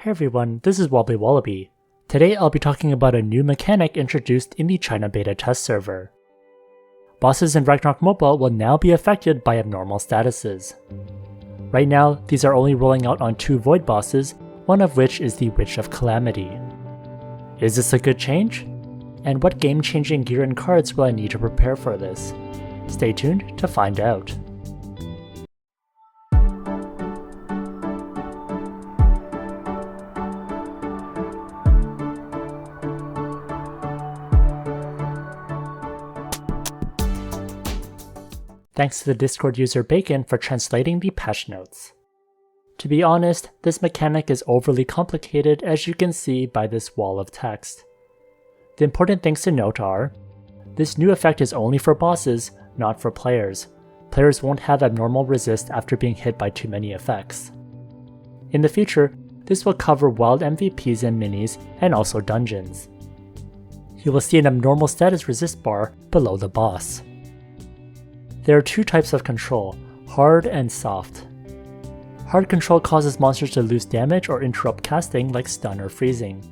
Hey everyone, this is WobblyWallaby. Today I'll be talking about a new mechanic introduced in the China beta test server. Bosses in Ragnarok Mobile will now be affected by abnormal statuses. Right now, these are only rolling out on 2 void bosses, one of which is the Witch of Calamity. Is this a good change? And what game-changing gear and cards will I need to prepare for this? Stay tuned to find out. Thanks to the Discord user Bacon for translating the patch notes. To be honest, this mechanic is overly complicated, as you can see by this wall of text. The important things to note are, this new effect is only for bosses, not for players. Players won't have abnormal resist after being hit by too many effects. In the future, this will cover wild MVPs and minis, and also dungeons. You will see an abnormal status resist bar below the boss. There are 2 types of control, hard and soft. Hard control causes monsters to lose damage or interrupt casting like stun or freezing.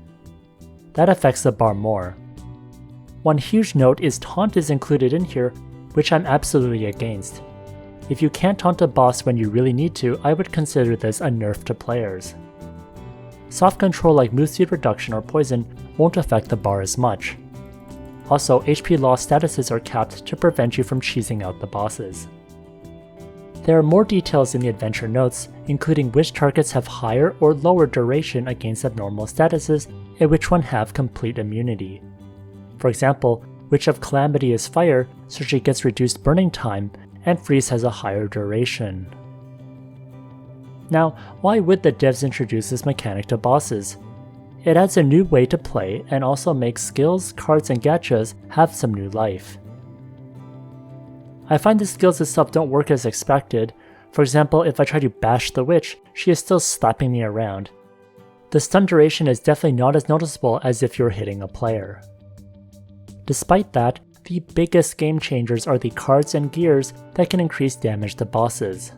That affects the bar more. One huge note is taunt is included in here, which I'm absolutely against. If you can't taunt a boss when you really need to, I would consider this a nerf to players. Soft control like move speed reduction or poison won't affect the bar as much. Also, HP loss statuses are capped to prevent you from cheesing out the bosses. There are more details in the adventure notes, including which targets have higher or lower duration against abnormal statuses and which one have complete immunity. For example, Witch of Calamity is fire, so she gets reduced burning time, and Freeze has a higher duration. Now, why would the devs introduce this mechanic to bosses? It adds a new way to play and also makes skills, cards, and gachas have some new life. I find the skills itself don't work as expected. For example, if I try to bash the witch, she is still slapping me around. The stun duration is definitely not as noticeable as if you're hitting a player. Despite that, the biggest game changers are the cards and gears that can increase damage to bosses.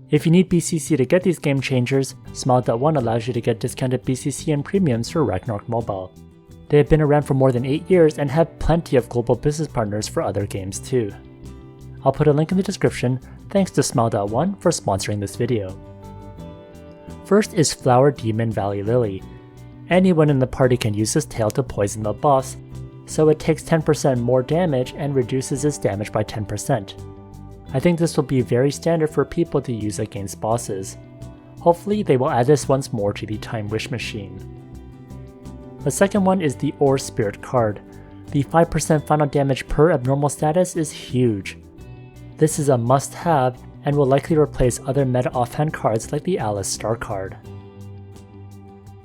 If you need BCC to get these game changers, Smile.1 allows you to get discounted BCC and premiums for Ragnarok Mobile. They have been around for more than 8 years and have plenty of global business partners for other games too. I'll put a link in the description, thanks to Smile.1 for sponsoring this video. First is Flower Demon Valley Lily. Anyone in the party can use this tail to poison the boss, so it takes 10% more damage and reduces its damage by 10%. I think this will be very standard for people to use against bosses. Hopefully they will add this once more to the Time Wish machine. The second one is the Ore Spirit card. The 5% final damage per abnormal status is huge. This is a must-have and will likely replace other meta offhand cards like the Alice Star card.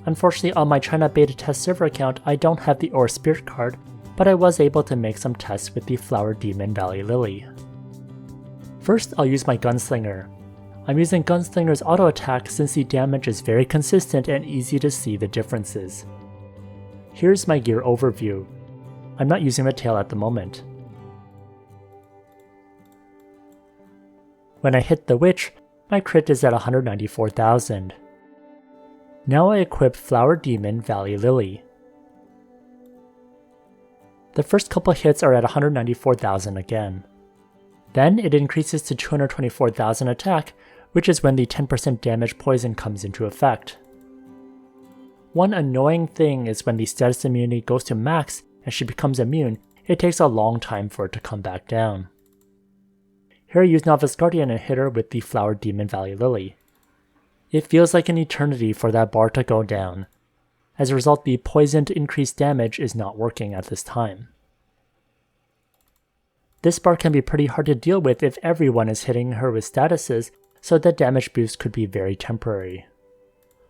Unfortunately, on my China beta test server account I don't have the Ore Spirit card, but I was able to make some tests with the Flower Demon Valley Lily. First, I'll use my Gunslinger. I'm using Gunslinger's auto attack since the damage is very consistent and easy to see the differences. Here's my gear overview. I'm not using the tail at the moment. When I hit the witch, my crit is at 194,000. Now I equip Flower Demon Valley Lily. The first couple hits are at 194,000 again. Then it increases to 224,000 attack, which is when the 10% damage poison comes into effect. One annoying thing is when the status immunity goes to max and she becomes immune, it takes a long time for it to come back down. Here I use Novice Guardian and hit her with the Flower Demon Valley Lily. It feels like an eternity for that bar to go down. As a result, the poisoned increased damage is not working at this time. This bar can be pretty hard to deal with if everyone is hitting her with statuses, so the damage boost could be very temporary.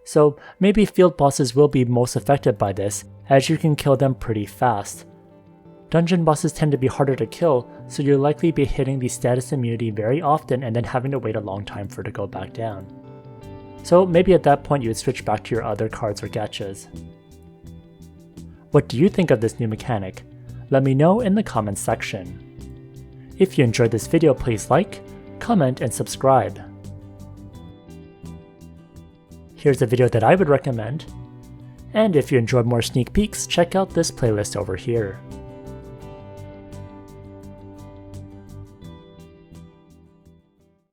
So maybe field bosses will be most affected by this, as you can kill them pretty fast. Dungeon bosses tend to be harder to kill, so you'll likely be hitting the status immunity very often and then having to wait a long time for it to go back down. So maybe at that point you would switch back to your other cards or gachas. What do you think of this new mechanic? Let me know in the comments section. If you enjoyed this video, please like, comment, and subscribe. here's a video that I would recommend. And if you enjoyed more sneak peeks, check out this playlist over here.